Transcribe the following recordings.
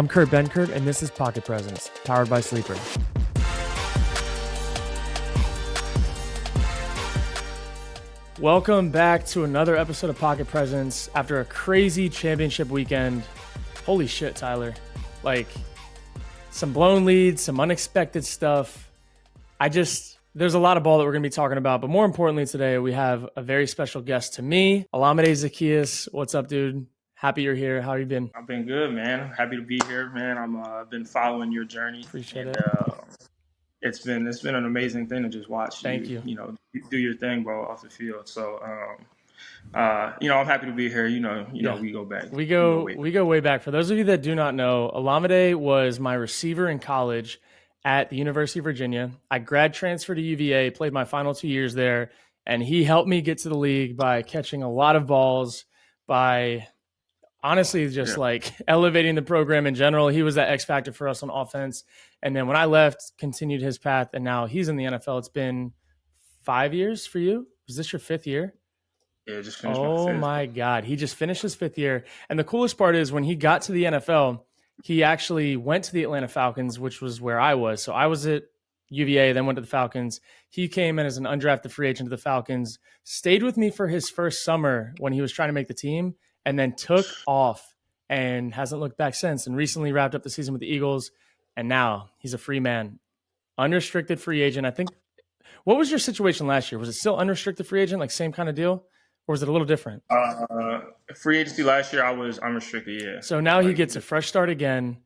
I'm Kurt Benkert, and this is Pocket Presence, powered by Sleeper. Welcome back to another episode of Pocket Presence after a crazy championship weekend. Holy shit, Tyler. Like, some blown leads, some unexpected stuff. There's a lot of ball that we're going to be talking about, but more importantly today, we have a very special guest to me, Olamide Zaccheaus. What's up, dude? Happy you're here. How you been? I've been good, man. Happy to be here, man. I've been following your journey. Appreciate and, it. It's been an amazing thing to just watch Thank you. Do your thing, bro, off the field. So, I'm happy to be here. We go back. We go way back. For those of you that do not know, Olamide was my receiver in college at the University of Virginia. I grad transferred to UVA, played my final 2 years there, and he helped me get to the league by catching a lot of balls, by honestly just like elevating the program in general. He was that X factor for us on offense. And then when I left, continued his path, and now he's in the NFL. It's been 5 years for you. Is this your fifth year? Yeah, just finished Oh my fifth. my God. He just finished his fifth year. And the coolest part is when he got to the NFL, he actually went to the Atlanta Falcons, which was where I was. So I was at UVA, then went to the Falcons. He came in as an undrafted free agent to the Falcons, stayed with me for his first summer when he was trying to make the team, and then took off and hasn't looked back since, and recently wrapped up the season with the Eagles. And now he's a free man, unrestricted free agent. I think, what was your situation last year? Was it still unrestricted free agent, like same kind of deal? Or was it a little different? Free agency last year, I was unrestricted, yeah. So now he gets a fresh start again,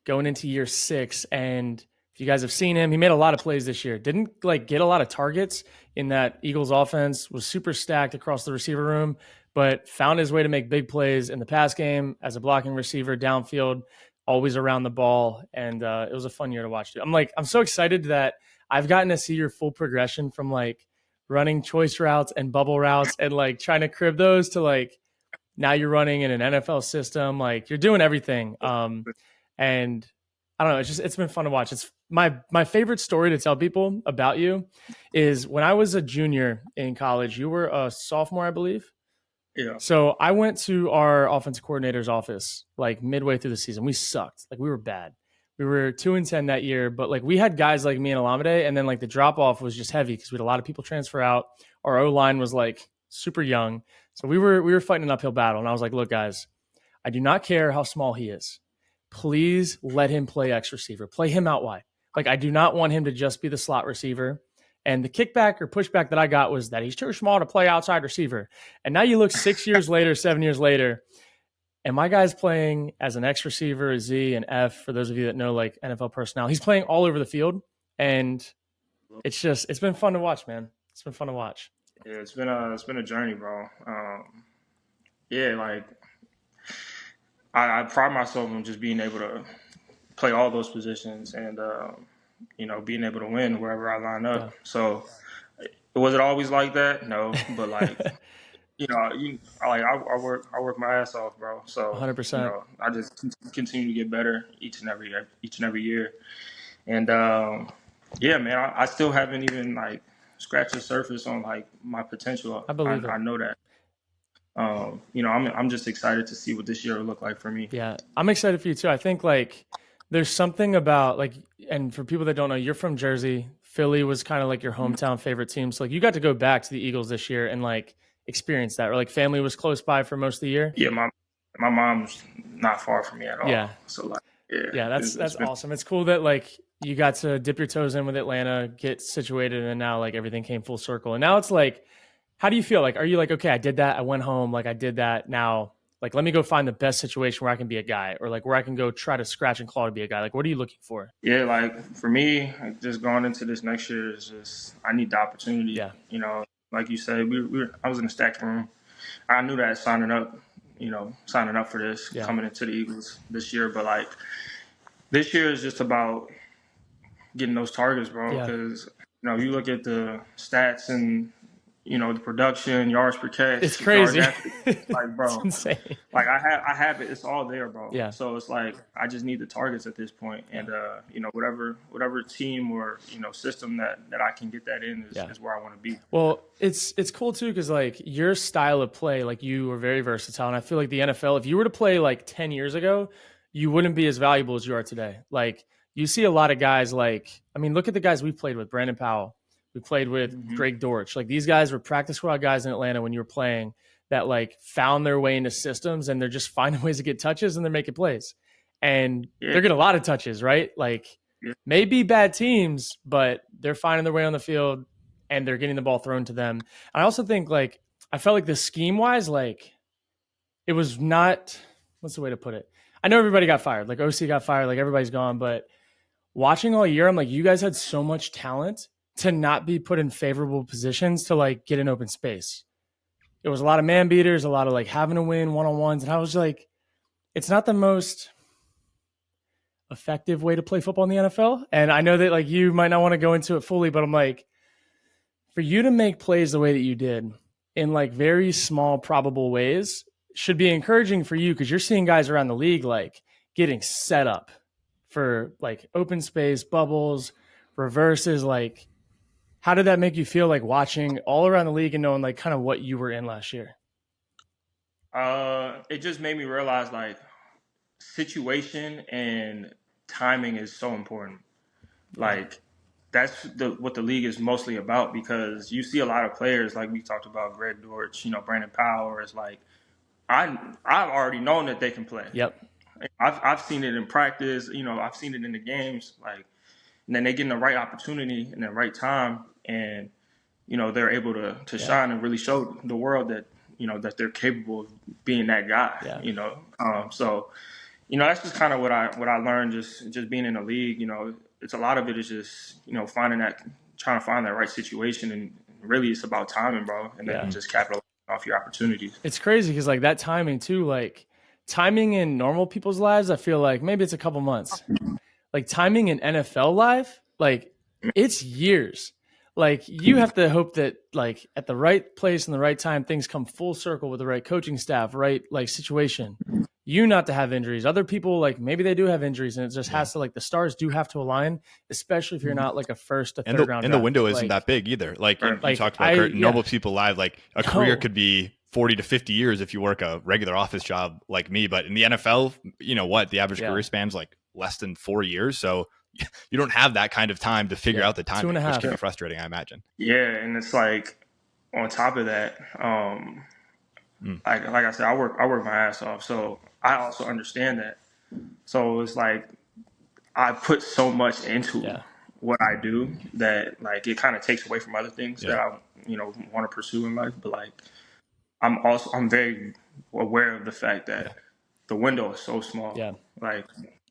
going into year 6. And if you guys have seen him, he made a lot of plays this year. Didn't get a lot of targets in that Eagles offense, was super stacked across the receiver room, but found his way to make big plays in the pass game as a blocking receiver, downfield, always around the ball. And it was a fun year to watch. I'm so excited that I've gotten to see your full progression from running choice routes and bubble routes and trying to crib those to now you're running in an NFL system. You're doing everything. And I don't know, it's been fun to watch. It's my favorite story to tell people about you is when I was a junior in college, you were a sophomore, I believe. Yeah. So I went to our offensive coordinator's office midway through the season. We sucked. We were bad. We were 2-10 that year, but we had guys like me and Olamide, and then the drop off was just heavy because we had a lot of people transfer out. Our O line was super young, so we were fighting an uphill battle. And I was like, look, guys, I do not care how small he is. Please let him play X receiver. Play him out wide. I do not want him to just be the slot receiver. And the kickback or pushback that I got was that he's too small to play outside receiver. And now you look 6 years later, 7 years later, and my guy's playing as an X receiver, a Z, and F, for those of you that know NFL personnel. He's playing all over the field, and it's been fun to watch, man. It's been fun to watch. Yeah, it's been a journey, bro. I pride myself on just being able to play all those positions and being able to win wherever I line up. Yeah. So was it always like that? No, but I work my ass off, bro. So 100%. I just continue to get better each and every year. And man, I still haven't even scratched the surface on my potential. I believe it. I know that. I'm just excited to see what this year will look like for me. Yeah, I'm excited for you too. I think there's something about and for people that don't know, you're from Jersey. Philly was kind of your hometown favorite team. So you got to go back to the Eagles this year and experience that. Or family was close by for most of the year. Yeah, my mom's not far from me at all. Yeah. So that's awesome. It's cool that you got to dip your toes in with Atlanta, get situated, and then now everything came full circle. And now it's how do you feel? Are you okay, I did that, I went home, I did that, now let me go find the best situation where I can be a guy, or where I can go try to scratch and claw to be a guy? What are you looking for? Yeah, for me, just going into this next year is just I need the opportunity. Yeah. Like you said, I was in the stacked room. I knew that signing up for this, coming into the Eagles this year, but this year is just about getting those targets, bro. Because you look at the stats and the production, yards per catch. It's crazy. Bro, it's insane. I have it. It's all there, bro. Yeah. So it's I just need the targets at this point, and whatever team or system that I can get that in is where I want to be. Well, it's cool too because your style of play, you are very versatile, and I feel the NFL, if you were to play 10 years ago, you wouldn't be as valuable as you are today. Like you see a lot of guys like, I mean, look at the guys we played with, Brandon Powell. We played with Greg Dortch. Like these guys were practice squad guys in Atlanta when you were playing that like found their way into systems and they're just finding ways to get touches and they're making plays. And they're getting a lot of touches, right? Like maybe bad teams, but they're finding their way on the field and they're getting the ball thrown to them. I also think like, I felt like the scheme wise, like it was not, what's the way to put it? I know everybody got fired. Like OC got fired, like everybody's gone, but watching all year, I'm like, you guys had so much talent to not be put in favorable positions to like get an open space. It was a lot of man beaters, a lot of like having to win one-on-ones. And I was like, it's not the most effective way to play football in the NFL. And I know that like you might not want to go into it fully, but I'm like, for you to make plays the way that you did in like very small, probable ways should be encouraging for you because you're seeing guys around the league like getting set up for like open space, bubbles, reverses. Like, how did that make you feel like watching all around the league and knowing like kind of what you were in last year? It just made me realize like situation and timing is so important. Like that's what the league is mostly about because you see a lot of players like we talked about Greg Dortch, Brandon Powell. It's like I've already known that they can play. Yep. I've seen it in practice. I've seen it in the games. Like, and then they get in the right opportunity in the right time, and they're able to shine and really show the world that that they're capable of being that guy. Yeah. So that's just kind of what I learned just being in the league. It's a lot of it is just trying to find that right situation, and really it's about timing, bro, and then just capitalize off your opportunities. It's crazy because like that timing too, like timing in normal people's lives, I feel like maybe it's a couple months. Like timing in NFL life, like it's years. Like you have to hope that like at the right place and the right time, things come full circle with the right coaching staff, right? Like situation. You not to have injuries. Other people, like maybe they do have injuries and it just has to like the stars do have to align, especially if you're not like a first to third round. And the window isn't that big either. Like you talked about Kurt, normal people live, like a career could be 40 to 50 years if you work a regular office job like me. But in the NFL, the average career span's like less than 4 years. So you don't have that kind of time to figure out the timing, which can be frustrating, I imagine. Yeah, and it's like on top of that, like I said, I work my ass off, so I also understand that. So it's like I put so much into what I do that like it kind of takes away from other things that I want to pursue in life. But like I'm very aware of the fact that the window is so small. Yeah. Like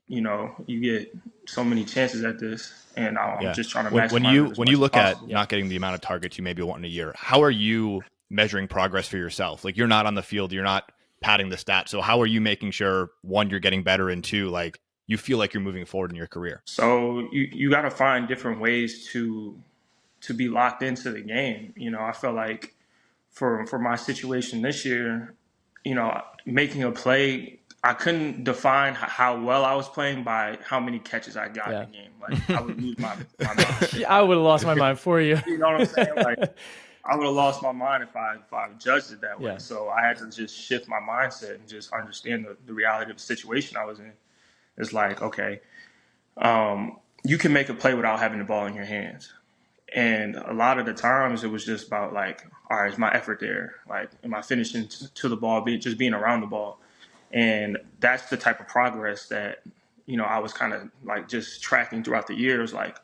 you get so many chances at this, and I'm just trying to maximize when you look at not getting the amount of targets you maybe want in a year. How are you measuring progress for yourself? Like you're not on the field, you're not padding the stats. So how are you making sure one, you're getting better, and two, like you feel like you're moving forward in your career? So you got to find different ways to be locked into the game. I feel like for my situation this year, making a play, I couldn't define how well I was playing by how many catches I got in the game. Like I would lose my mind. I would have lost my mind for you. You know what I'm saying? Like I would have lost my mind if I judged it that way. So I had to just shift my mindset and just understand the reality of the situation I was in. It's like, okay, you can make a play without having the ball in your hands. And a lot of the times it was just about like, all right, is my effort there? Like, am I finishing to the ball, just being around the ball? And that's the type of progress that, I was kind of like just tracking throughout the years. Like,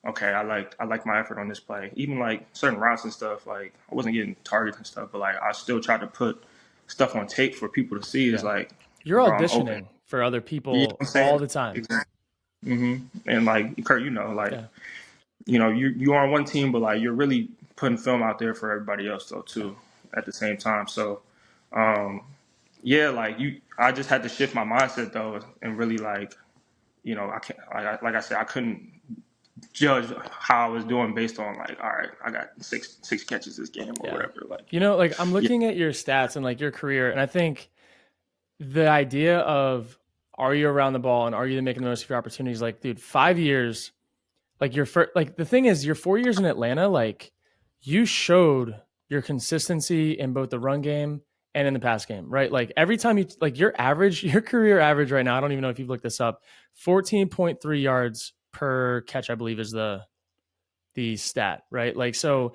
okay, I like my effort on this play. Even like certain routes and stuff, like I wasn't getting targets and stuff, but like I still tried to put stuff on tape for people to see. It's like you're auditioning for other people all the time. Exactly. And like Kurt, you're on one team, but like you're really putting film out there for everybody else though too at the same time. So I just had to shift my mindset though and really like, I can't like I said, I couldn't judge how I was doing based on like, all right, I got six catches this game or whatever. Like like I'm looking at your stats and like your career, and I think the idea of are you around the ball and are you making the most of your opportunities? Like, dude, 5 years, like like the thing is, your 4 years in Atlanta, like you showed your consistency in both the run game and in the pass game, right? Like every time you like your career average right now, I don't even know if you've looked this up, 14.3 yards per catch, I believe is the stat, right? Like, so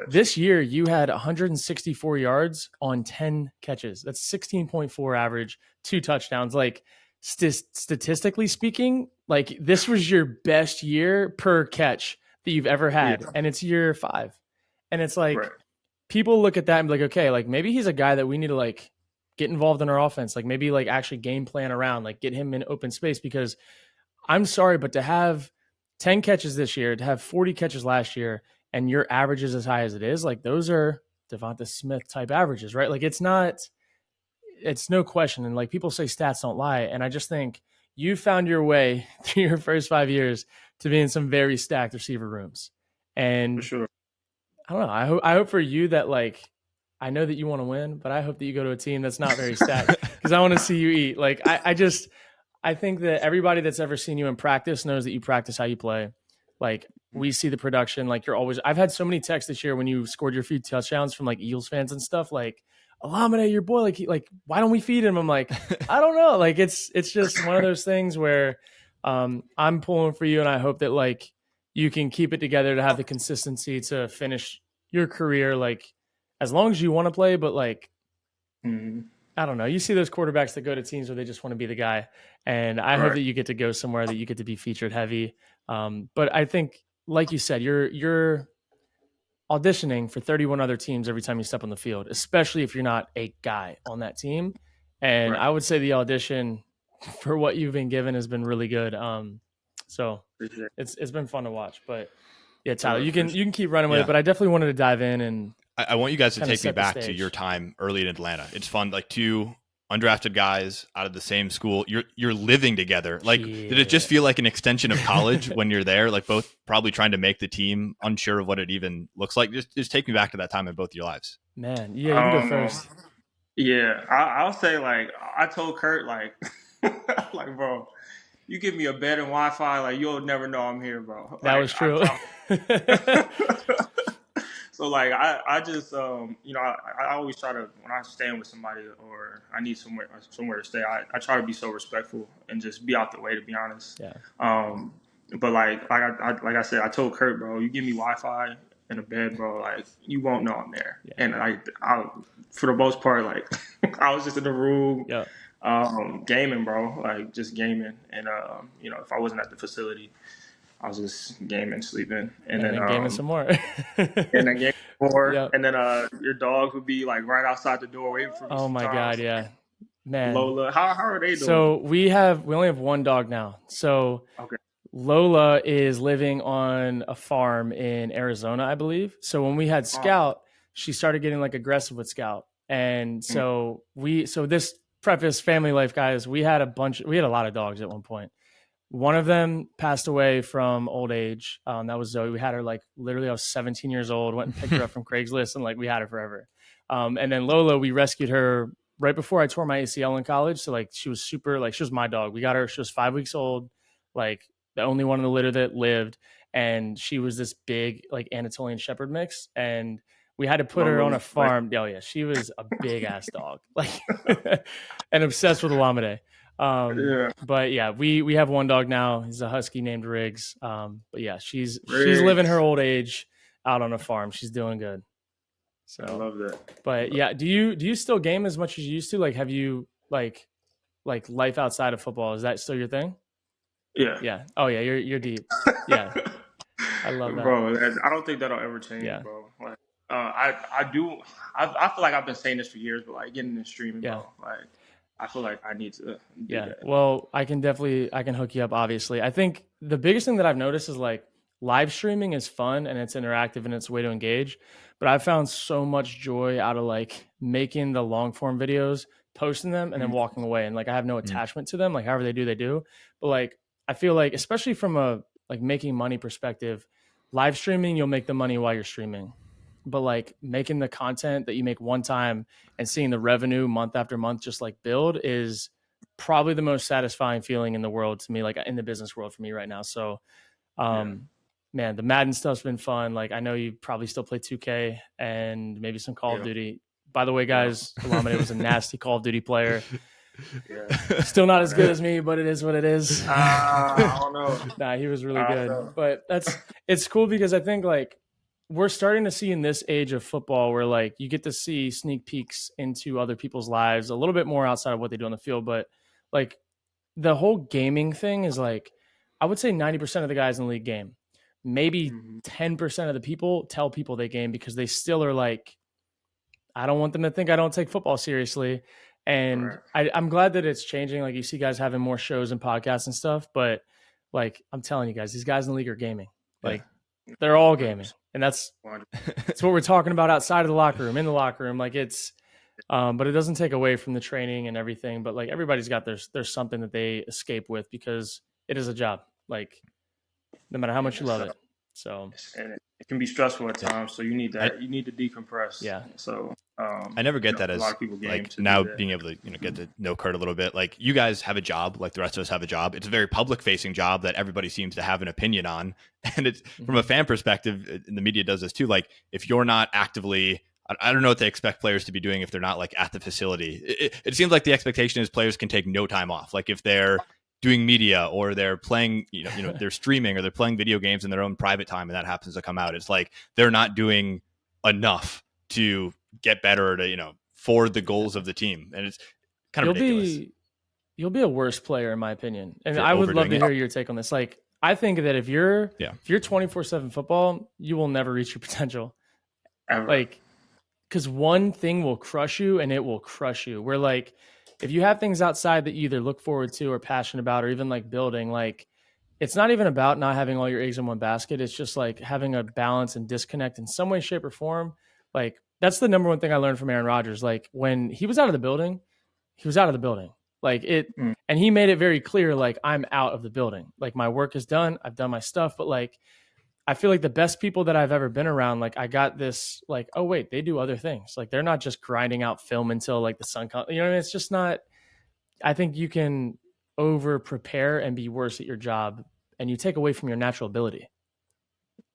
this year you had 164 yards on 10 catches. That's 16.4 average, 2 touchdowns. Like statistically speaking, like this was your best year per catch that you've ever had. And it's year 5. And it's like, people look at that and be like, okay, like maybe he's a guy that we need to like get involved in our offense. Like maybe like actually game plan around, like get him in open space, because I'm sorry, but to have 10 catches this year, to have 40 catches last year, and your average is as high as it is, like those are Devonta Smith type averages, right? Like it's no question. And like people say stats don't lie. And I just think you found your way through your first 5 years to be in some very stacked receiver rooms. And for sure. I don't know. I hope for you that like, I know that you want to win, but I hope that you go to a team that's not very stacked because I want to see you eat. Like I think that everybody that's ever seen you in practice knows that you practice how you play. Like we see the production, like you're always, I've had so many texts this year when you scored your few touchdowns from like Eagles fans and stuff, like, Olamide, your boy, like, why don't we feed him? I'm like, I don't know. Like, it's just one of those things where I'm pulling for you. And I hope that like you can keep it together to have the consistency to finish your career, like as long as you want to play, but like, I don't know. You see those quarterbacks that go to teams where they just want to be the guy. And I hope that you get to go somewhere that you get to be featured heavy. But I think, like you said, you're auditioning for 31 other teams every time you step on the field, especially if you're not a guy on that team. And I would say the audition for what you've been given has been really good. So it's been fun to watch. But yeah, Tyler, you can keep running with it. But I definitely wanted to dive in and I want you guys to take me back to your time early in Atlanta. It's fun, like 2 undrafted guys out of the same school. You're living together. Like, did it just feel like an extension of college when you're there? Like both probably trying to make the team, unsure of what it even looks like. Just take me back to that time in both your lives. Man, yeah, you can go first. Yeah, I'll say like I told Kurt like like bro, you give me a bed and Wi-Fi, like you'll never know I'm here, bro. That like, was true. So like I just I always try to, when I staying with somebody or I need somewhere to stay, I try to be so respectful and just be out the way, to be honest. Yeah. But like I said, I told Kurt, bro, you give me Wi-Fi and a bed, bro, like you won't know I'm there. Yeah. And I for the most part, like I was just in the room, gaming, bro, like just gaming. And if I wasn't at the facility, I was just gaming, sleeping, and then gaming some more. And then gaming more. Yep. And then your dogs would be like right outside the door waiting for me. Oh my God, yeah. Man. Lola, how are they doing? So we only have one dog now. So Lola is living on a farm in Arizona, I believe. So when we had Scout, she started getting like aggressive with Scout. And so this preface family life, guys, we had a lot of dogs at one point. One of them passed away from old age. That was Zoe. We had her like literally, I was 17 years old, went and picked her up from Craigslist, and like we had her forever. And then Lola, we rescued her right before I tore my ACL in college. So like she was she was my dog. We got her, she was 5 weeks old, like the only one in the litter that lived. And she was this big like Anatolian Shepherd mix. And we had to put her on a farm. Oh yeah, she was a big ass dog, like and obsessed with Olamide. But yeah, we have one dog now. He's a husky named Riggs. But yeah, she's living her old age out on a farm. She's doing good. So I love that. But yeah, do you still game as much as you used to? Like, have you like life outside of football? Is that still your thing? Yeah. Yeah. Oh yeah, you're deep. Yeah. I love that, bro. I don't think that'll ever change, bro. Like, I do. I feel like I've been saying this for years, but like getting into streaming, bro. Like, I feel like I need to do that. Well, I can hook you up, obviously. I think the biggest thing that I've noticed is like live streaming is fun and it's interactive and it's a way to engage. But I've found so much joy out of like making the long form videos, posting them, and then walking away. And like I have no attachment to them. Like however they do. But like I feel like, especially from a like making money perspective, live streaming, you'll make the money while you're streaming. But like making the content that you make one time and seeing the revenue month after month just like build is probably the most satisfying feeling in the world to me, like in the business world for me right now. So, man, the Madden stuff's been fun. Like I know you probably still play 2K and maybe some Call of Duty. by the way, guys, Olamide was a nasty Call of Duty player. Yeah. Still not as good as me, but it is what it is. I don't know. Nah, he was really good. But it's cool because I think like we're starting to see in this age of football where like you get to see sneak peeks into other people's lives a little bit more outside of what they do on the field. But like the whole gaming thing is like, I would say 90% of the guys in the league game. Maybe 10% of the people tell people they game because they still are like, I don't want them to think I don't take football seriously. And I'm glad that it's changing. Like you see guys having more shows and podcasts and stuff, but like I'm telling you guys, these guys in the league are gaming. Like they're all gaming. And that's what we're talking about outside of the locker room, in the locker room. Like it's, but it doesn't take away from the training and everything. But like everybody's got there's something that they escape with because it is a job. Like no matter how much you love it. So and it can be stressful at times. So you need that. You need to decompress. Yeah. So I never get that as a lot of people like now being able to get to know Kurt a little bit. Like you guys have a job, like the rest of us have a job. It's a very public facing job that everybody seems to have an opinion on, and it's from a fan perspective. And the media does this too. Like if you're not actively, I don't know what they expect players to be doing if they're not like at the facility. It seems like the expectation is players can take no time off. Like if they're doing media or they're playing, they're streaming or they're playing video games in their own private time and that happens to come out. It's like they're not doing enough to get better to, for the goals of the team. And it's kind of ridiculous. You'll be a worse player in my opinion. And I would love to hear your take on this. Like, I think that if you're 24/7 football, you will never reach your potential. Ever. Like, because one thing will crush you and it will crush you. Where like, if you have things outside that you either look forward to or passionate about, or even like building, like it's not even about not having all your eggs in one basket. It's just like having a balance and disconnect in some way, shape, or form. Like that's the number one thing I learned from Aaron Rodgers. Like when he was out of the building, he was out of the building. Like it, and he made it very clear, like I'm out of the building. Like my work is done. I've done my stuff, but like I feel like the best people that I've ever been around, like I got this, like, oh wait, they do other things. Like they're not just grinding out film until like the sun comes. You know what I mean? It's just not. I think you can over prepare and be worse at your job, and you take away from your natural ability.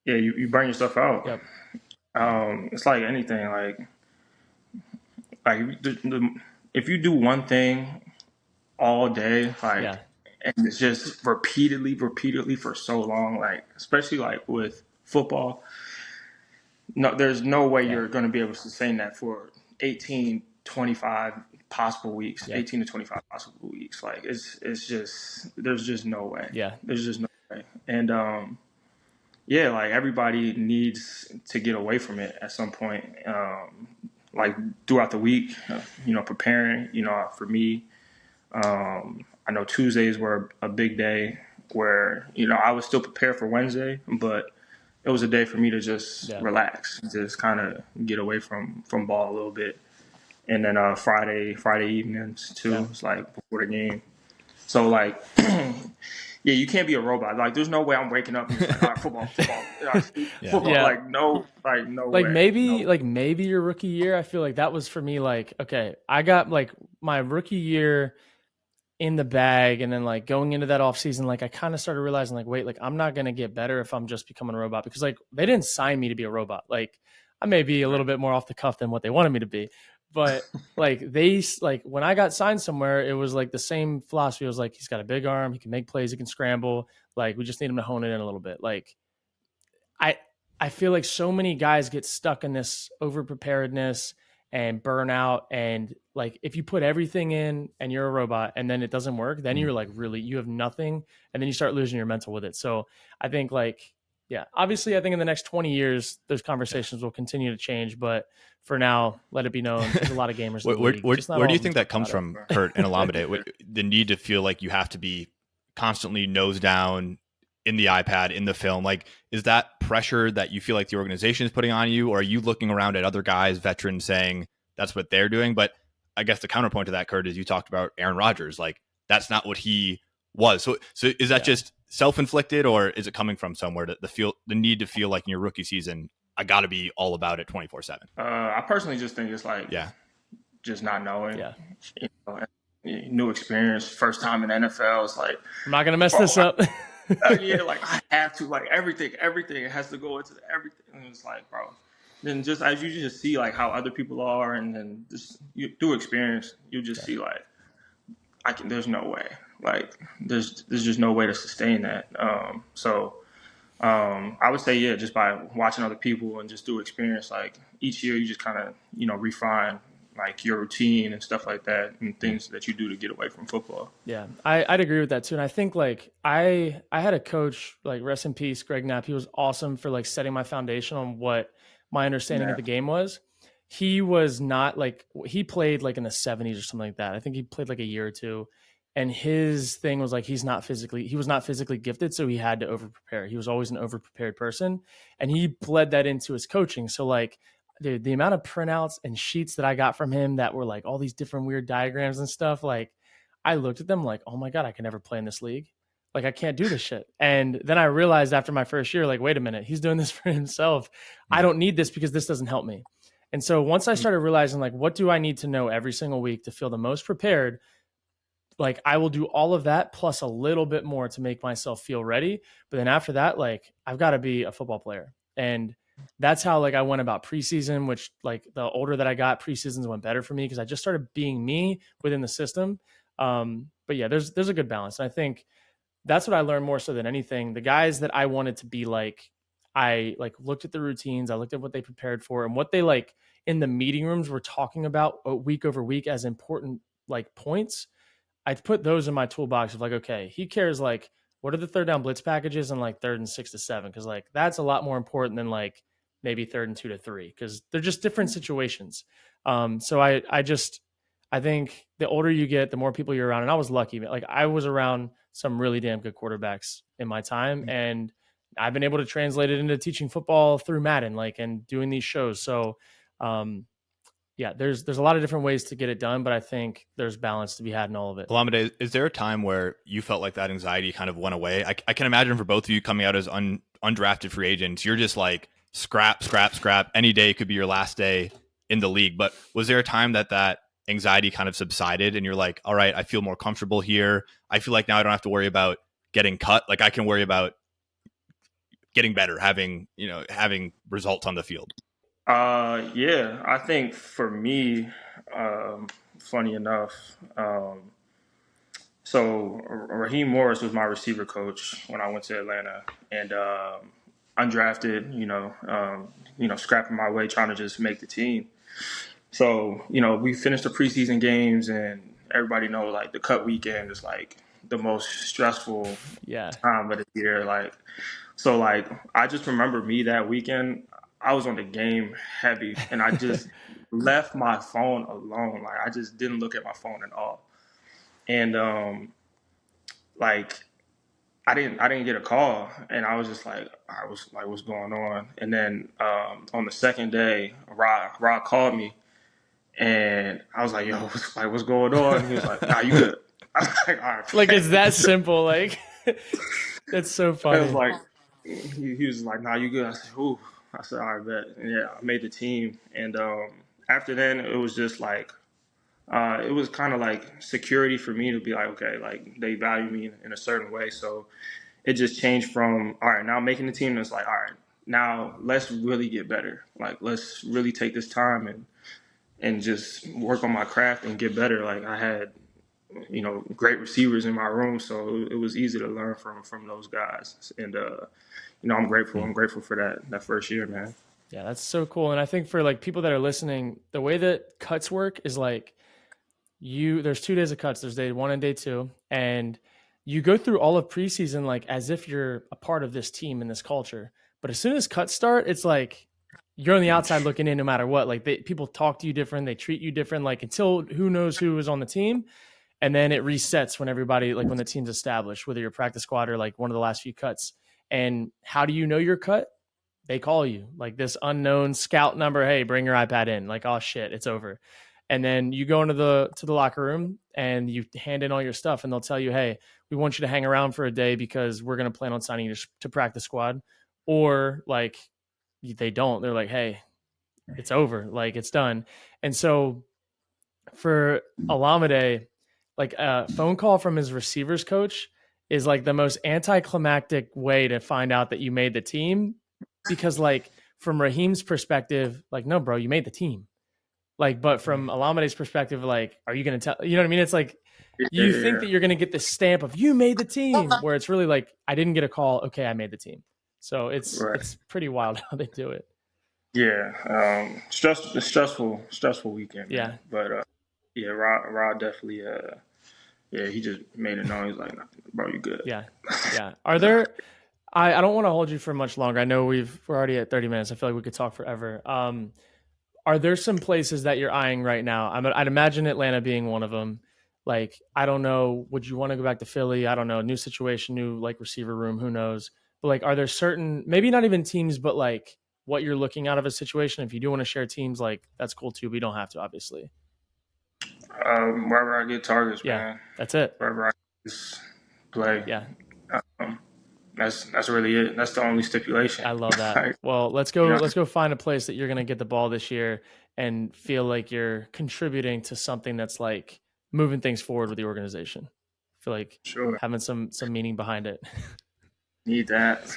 Yeah, you burn yourself out. Yep. It's like anything. Like if you do one thing all day, like. And it's just repeatedly for so long, like especially like with football. No, there's no way you're going to be able to sustain that for 18, 25 possible weeks, 18 to 25 possible weeks. Like it's just there's just no way. Yeah, there's just no way. And like everybody needs to get away from it at some point. Like throughout the week, preparing. For me. I know Tuesdays were a big day where, I was still prepared for Wednesday, but it was a day for me to just relax, just kind of get away from ball a little bit. And then Friday evenings too, it's like before the game. So like, you can't be a robot. Like there's no way I'm waking up and just like, all right, football. Football. Like no like way. Maybe your rookie year, I feel like that was for me. Like, okay, I got like my rookie year in the bag, and then like going into that off season, like I kind of started realizing like, wait, like I'm not going to get better if I'm just becoming a robot, because like they didn't sign me to be a robot. Like I may be a little bit more off the cuff than what they wanted me to be, but like when I got signed somewhere, it was like the same philosophy. It was like, he's got a big arm, he can make plays, he can scramble. Like we just need him to hone it in a little bit. Like I feel like so many guys get stuck in this over preparedness and burnout, and like if you put everything in and you're a robot and then it doesn't work, then you're like you have nothing, and then you start losing your mental with it. So I think obviously I think in the next 20 years those conversations will continue to change, but for now, let it be known there's a lot of gamers. Where do you think that comes from, Kurt and Olamide? The need to feel like you have to be constantly nose down in the iPad, in the film, like, is that pressure that you feel like the organization is putting on you, or are you looking around at other guys, veterans, saying that's what they're doing? But I guess the counterpoint to that, Kurt, is you talked about Aaron Rodgers. Like, that's not what he was. So is that just self-inflicted, or is it coming from somewhere, the need to feel like in your rookie season, I got to be all about it 24/7? I personally just think it's like, just not knowing. New experience, first time in NFL. It's like, I'm not gonna mess this up. Like I have to, like everything has to go into everything. And it's like, bro, then just as you just see like how other people are, and then just through experience, you just see like there's no way, like there's just no way to sustain that. I would say, yeah, just by watching other people and just through experience, like each year you just kind of, refine like your routine and stuff like that and things that you do to get away from football. Yeah, I'd agree with that too. And I think like I had a coach, like rest in peace, Greg Knapp. He was awesome for like setting my foundation on what my understanding of the game was. He was not like, he played like in the 70s or something like that. I think he played like a year or two. And his thing was like, he was not physically gifted. So he had to over prepare. He was always an over prepared person. And he bled that into his coaching. So like, dude, the amount of printouts and sheets that I got from him that were like all these different weird diagrams and stuff, like I looked at them like, oh my God, I can never play in this league. Like I can't do this shit. And then I realized after my first year, like, wait a minute, he's doing this for himself. I don't need this because this doesn't help me. And so once I started realizing like, what do I need to know every single week to feel the most prepared? Like I will do all of that plus a little bit more to make myself feel ready. But then after that, like I've got to be a football player. And that's how like I went about preseason, which like the older that I got, preseasons went better for me because I just started being me within the system. But yeah, there's a good balance. And I think that's what I learned more so than anything. The guys that I wanted to be like, I like looked at the routines, I looked at what they prepared for and what they like in the meeting rooms were talking about week over week as important like points. I put those in my toolbox of like, okay, he cares like what are the third down blitz packages and like 3rd and 6 to 7? Cause like that's a lot more important than like maybe 3rd and 2 to 3 because they're just different situations. So I think the older you get, the more people you're around. And I was lucky. Like I was around some really damn good quarterbacks in my time. And I've been able to translate it into teaching football through Madden, like, and doing these shows. So, yeah, there's a lot of different ways to get it done, but I think there's balance to be had in all of it. Olamide, is there a time where you felt like that anxiety kind of went away? I can imagine for both of you coming out as undrafted free agents, you're just like scrap. Any day could be your last day in the league. But was there a time that anxiety kind of subsided and you're like, all right, I feel more comfortable here. I feel like now I don't have to worry about getting cut. Like I can worry about getting better, having results on the field. Yeah, I think for me, funny enough, so Raheem Morris was my receiver coach when I went to Atlanta, and undrafted, scrapping my way, trying to just make the team. So, we finished the preseason games, and everybody knows like the cut weekend is like the most stressful time of the year. Like, so like I just remember me that weekend. I was on the game heavy, and I just left my phone alone. Like I just didn't look at my phone at all, and like I didn't get a call, and I was just like, I was like, what's going on? And then on the second day, Rod called me, and I was like, yo, what's going on? And he was like, nah, you good. I was like, all right. Like it's that simple. Like that's so funny. I was like, he was like, nah, you good. I said, ooh. I said, all right, bet. And yeah, I made the team. And after then, it was just like, it was kind of like security for me to be like, okay, like they value me in a certain way. So it just changed from, all right, now making the team, and it's like, all right, now let's really get better. Like, let's really take this time and just work on my craft and get better. Like I had, great receivers in my room. So it was easy to learn from those guys. And, I'm grateful. I'm grateful for that first year, man. Yeah, that's so cool. And I think for like people that are listening, the way that cuts work is like there's 2 days of cuts. There's day 1 and day 2. And you go through all of preseason like as if you're a part of this team and this culture. But as soon as cuts start, it's like you're on the outside looking in no matter what. Like people talk to you different. They treat you different. Like until who knows who is on the team. And then it resets when everybody, like when the team's established, whether you're practice squad or like one of the last few cuts. And how do you know you're cut? They call you like this unknown scout number. Hey, bring your iPad in. Like, oh shit, it's over. And then you go into the locker room and you hand in all your stuff and they'll tell you, hey, we want you to hang around for a day because we're going to plan on signing you to practice squad. Or like they don't, they're like, hey, it's over. Like it's done. And so for Olamide, like a phone call from his receivers coach is like the most anticlimactic way to find out that you made the team. Because like from Raheem's perspective, like, no, bro, you made the team. Like, but from Olamide's perspective, like, are you going to tell, you know what I mean? It's like, you think that you're going to get this stamp of you made the team, where it's really like, I didn't get a call. Okay, I made the team. So it's pretty wild how they do it. Yeah. Stressful weekend. Man. Yeah. But yeah, Rod definitely yeah, he just made it known. He's like, bro, you good. Yeah. Yeah. Are there, I don't want to hold you for much longer. I know we're already at 30 minutes. I feel like we could talk forever. Are there some places that you're eyeing right now? I'd imagine Atlanta being one of them. Like, I don't know, would you want to go back to Philly? I don't know, new situation, new like receiver room, who knows? But like, are there certain, maybe not even teams, but like what you're looking out of a situation? If you do want to share teams, like that's cool too, but you don't have to, obviously. Wherever I get targets, man. That's it. Wherever I just play. Yeah. That's really it. That's the only stipulation. I love that. Well, let's go find a place that you're going to get the ball this year and feel like you're contributing to something that's like moving things forward with the organization. I feel like having some meaning behind it. Need that.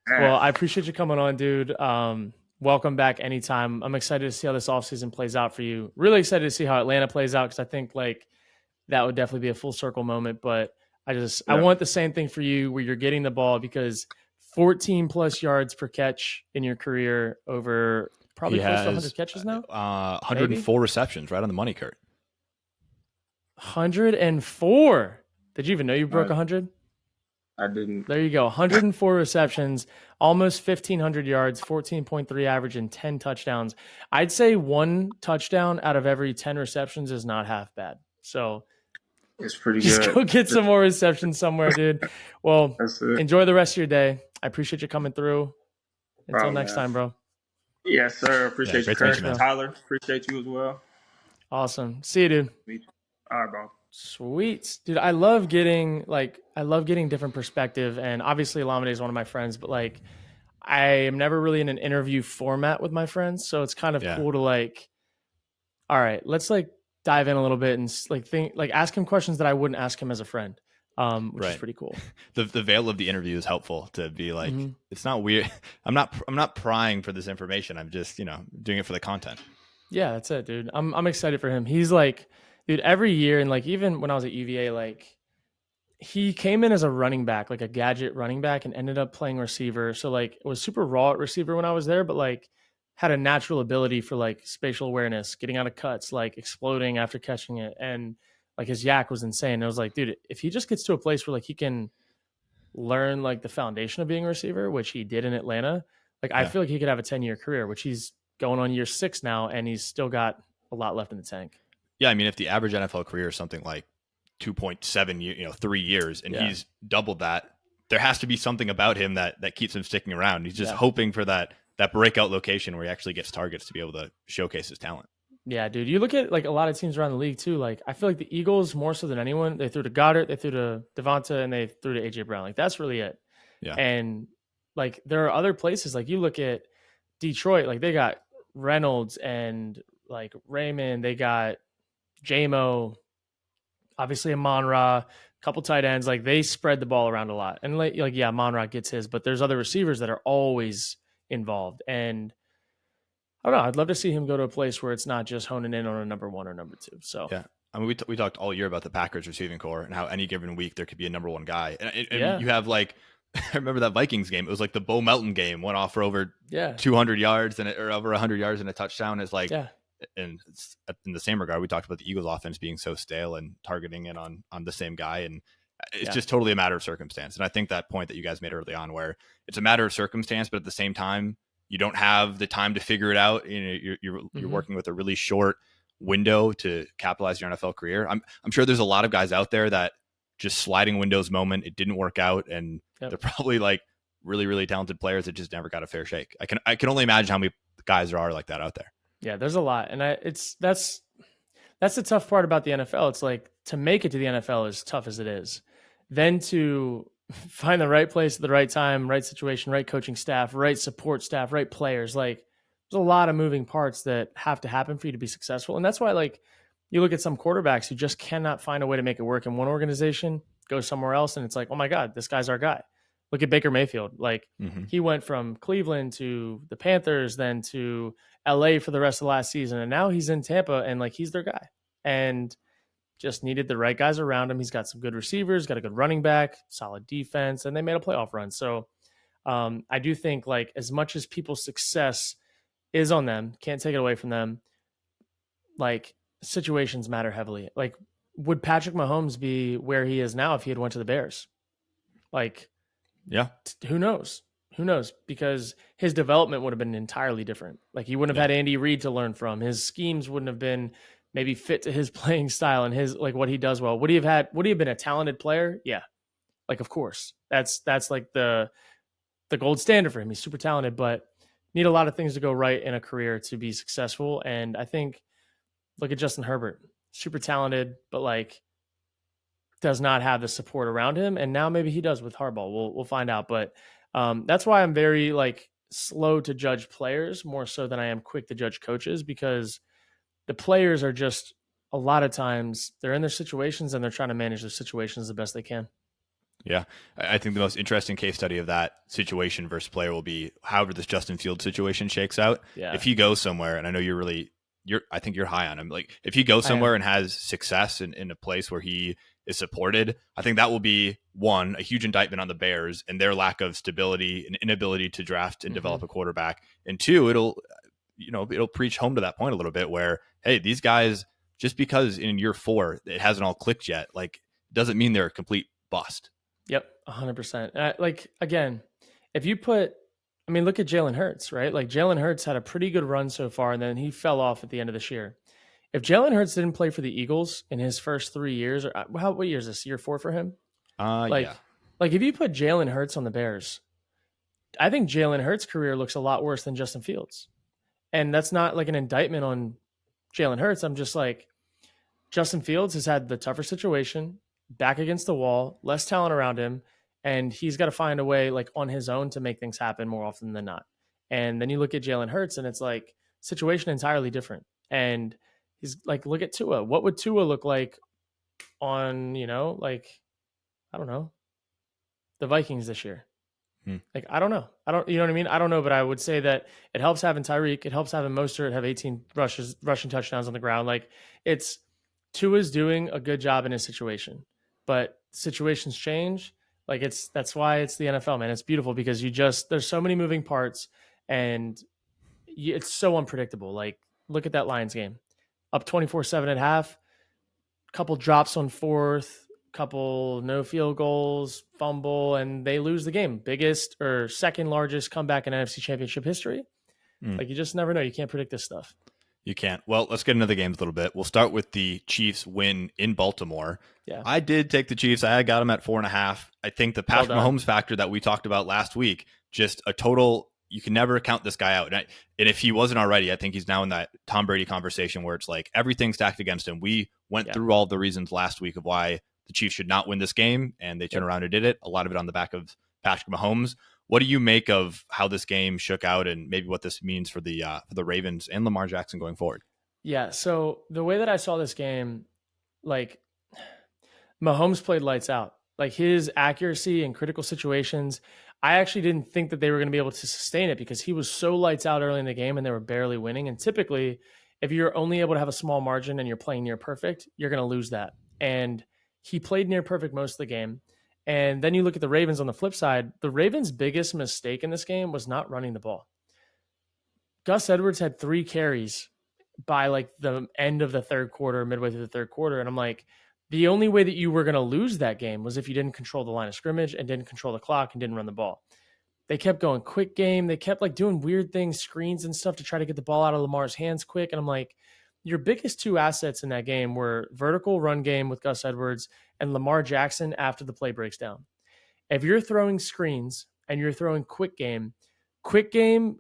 Well, I appreciate you coming on, dude. Welcome back anytime. I'm excited to see how this offseason plays out for you. Really excited to see how Atlanta plays out, because I think like that would definitely be a full circle moment. But I want the same thing for you, where you're getting the ball, because 14 plus yards per catch in your career, over probably close to 100 catches now. 104 maybe? Receptions, right on the money, Kurt. 104. Did you even know you broke 100? I didn't. There you go. 104 receptions, almost 1,500 yards, 14.3 average, and 10 touchdowns. I'd say one touchdown out of every 10 receptions is not half bad. So it's pretty just good. Just go get some more receptions somewhere, dude. Well, enjoy the rest of your day. I appreciate you coming through. Until next time, bro. Yes, sir. Appreciate you, Kurt. Tyler, appreciate you as well. Awesome. See you, dude. All right, bro. Sweet. Dude, I love getting different perspective. And obviously Olamide is one of my friends, but like I am never really in an interview format with my friends. So it's kind of cool to like, all right, let's like dive in a little bit and like ask him questions that I wouldn't ask him as a friend. Which is pretty cool. The veil of the interview is helpful to be like, it's not weird. I'm not prying for this information. I'm just, doing it for the content. Yeah, that's it, dude. I'm excited for him. He's like, dude, every year, and like even when I was at UVA, like he came in as a running back, like a gadget running back, and ended up playing receiver. So like it was super raw at receiver when I was there, but like had a natural ability for like spatial awareness, getting out of cuts, like exploding after catching it. And like his yak was insane. I was like, dude, if he just gets to a place where like he can learn like the foundation of being a receiver, which he did in Atlanta, like I feel like he could have a 10-year career, which he's going on year 6 now, and he's still got a lot left in the tank. Yeah, I mean, if the average NFL career is something like 2.7, 3 years, and he's doubled that, there has to be something about him that keeps him sticking around. He's just hoping for that breakout location where he actually gets targets to be able to showcase his talent. Yeah, dude. You look at like a lot of teams around the league too. Like I feel like the Eagles, more so than anyone, they threw to Goddard, they threw to Devonta, and they threw to AJ Brown. Like that's really it. Yeah. And like there are other places, like you look at Detroit, like they got Reynolds and like Raymond, they got JMO, obviously Amon-Ra, a couple tight ends. Like they spread the ball around a lot. And like yeah, Amon-Ra gets his, but there's other receivers that are always involved. And I don't know. I'd love to see him go to a place where it's not just honing in on a number 1 or number 2. So yeah, I mean, we talked all year about the Packers receiving core and how any given week there could be a number 1 guy. And you have like, I remember that Vikings game. It was like the Bo Melton game, went off for over 200 yards or over 100 yards and a touchdown. Is like, and in the same regard, we talked about the Eagles offense being so stale and targeting it on the same guy. And it's just totally a matter of circumstance. And I think that point that you guys made early on, where it's a matter of circumstance, but at the same time, you don't have the time to figure it out. You're working with a really short window to capitalize your NFL career. I'm sure there's a lot of guys out there that just sliding windows moment, it didn't work out, and they're probably like really, really talented players that just never got a fair shake. I can only imagine how many guys there are like that out there. Yeah, there's a lot, and that's the tough part about the NFL. It's like to make it to the NFL, as tough as it is, then to find the right place at the right time, right situation, right coaching staff, right support staff, right players. Like there's a lot of moving parts that have to happen for you to be successful. And that's why like you look at some quarterbacks who just cannot find a way to make it work in one organization, go somewhere else, and it's like, oh my God, this guy's our guy. Look at Baker Mayfield. Like he went from Cleveland to the Panthers, then to LA for the rest of the last season. And now he's in Tampa and like he's their guy. And just needed the right guys around him. He's got some good receivers, got a good running back, solid defense, and they made a playoff run. So I do think like as much as people's success is on them, can't take it away from them. Like situations matter heavily. Like would Patrick Mahomes be where he is now if he had went to the Bears? Like, yeah, who knows? Who knows? Because his development would have been entirely different. Like he wouldn't have had Andy Reid to learn from. His schemes wouldn't have been maybe fit to his playing style and his like what he does well. Would he have been a talented player? Yeah. Like of course. That's like the gold standard for him. He's super talented, but need a lot of things to go right in a career to be successful. And I think look at Justin Herbert. Super talented, but like does not have the support around him. And now maybe he does with Harbaugh. We'll find out. But that's why I'm very like slow to judge players more so than I am quick to judge coaches, because the players are just a lot of times they're in their situations and they're trying to manage their situations the best they can. Yeah. I think the most interesting case study of that situation versus player will be however this Justin Fields situation shakes out. Yeah. If he goes somewhere, and I know I think you're high on him. Like if he goes somewhere and has success in a place where he is supported, I think that will be one, a huge indictment on the Bears and their lack of stability and inability to draft and develop a quarterback. And two, it'll preach home to that point a little bit where, hey, these guys, just because in year 4 it hasn't all clicked yet, like doesn't mean they're a complete bust. Yep. 100%. Like again, if you look at Jalen Hurts, right? Like Jalen Hurts had a pretty good run so far, and then he fell off at the end of this year. If Jalen Hurts didn't play for the Eagles in his first 3 years, or what year is this? Year 4 for him? Yeah. Like if you put Jalen Hurts on the Bears, I think Jalen Hurts' career looks a lot worse than Justin Fields. And that's not like an indictment on Jalen Hurts. I'm just like, Justin Fields has had the tougher situation, back against the wall, less talent around him, and he's got to find a way like on his own to make things happen more often than not. And then you look at Jalen Hurts and it's like situation entirely different. And he's like, look at Tua. What would Tua look like on, like, I don't know, the Vikings this year? Like, I don't know. You know what I mean? I don't know, but I would say that it helps having Tyreek. It helps having Mostert have 18 rushing touchdowns on the ground. Like Tua's doing a good job in his situation, but situations change. Like that's why it's the NFL, man. It's beautiful because there's so many moving parts and it's so unpredictable. Like look at that Lions game, up 24-7 at half, couple drops on fourth, couple no field goals, fumble, and they lose the game. Biggest or second largest comeback in NFC Championship history. Like you just never know. You can't predict this stuff. You can't. Well, let's get into the games a little bit. We'll start with the Chiefs win in Baltimore. Yeah. I did take the Chiefs. I got them at 4.5. I think the Patrick Mahomes factor that we talked about last week, just a total, you can never count this guy out. And if he wasn't already, I think he's now in that Tom Brady conversation where it's like everything stacked against him. We went through all the reasons last week of why the Chiefs should not win this game, and they turned around and did it. A lot of it on the back of Patrick Mahomes. What do you make of how this game shook out and maybe what this means for the Ravens and Lamar Jackson going forward? Yeah, so the way that I saw this game, like Mahomes played lights out. Like his accuracy in critical situations, I actually didn't think that they were going to be able to sustain it because he was so lights out early in the game and they were barely winning. And typically, if you're only able to have a small margin and you're playing near perfect, you're going to lose that. And he played near perfect most of the game. And then you look at the Ravens on the flip side. The Ravens' biggest mistake in this game was not running the ball. Gus Edwards had 3 carries by like the end of the third quarter, midway through the third quarter. And I'm like, the only way that you were going to lose that game was if you didn't control the line of scrimmage and didn't control the clock and didn't run the ball. They kept going quick game. They kept like doing weird things, screens and stuff to try to get the ball out of Lamar's hands quick. And I'm like, your biggest 2 assets in that game were vertical run game with Gus Edwards and Lamar Jackson after the play breaks down. If you're throwing screens and you're throwing quick game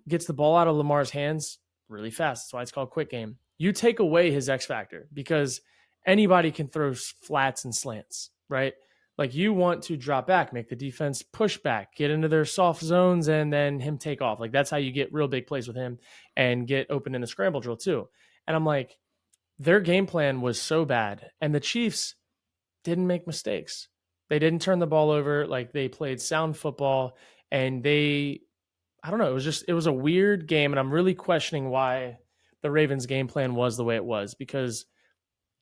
gets the ball out of Lamar's hands really fast. That's why it's called quick game. You take away his X factor because anybody can throw flats and slants, right? Like you want to drop back, make the defense push back, get into their soft zones, and then him take off. Like that's how you get real big plays with him and get open in the scramble drill too. And I'm like, their game plan was so bad. And the Chiefs didn't make mistakes. They didn't turn the ball over. Like, they played sound football, and I don't know. It was a weird game, and I'm really questioning why the Ravens' game plan was the way it was, because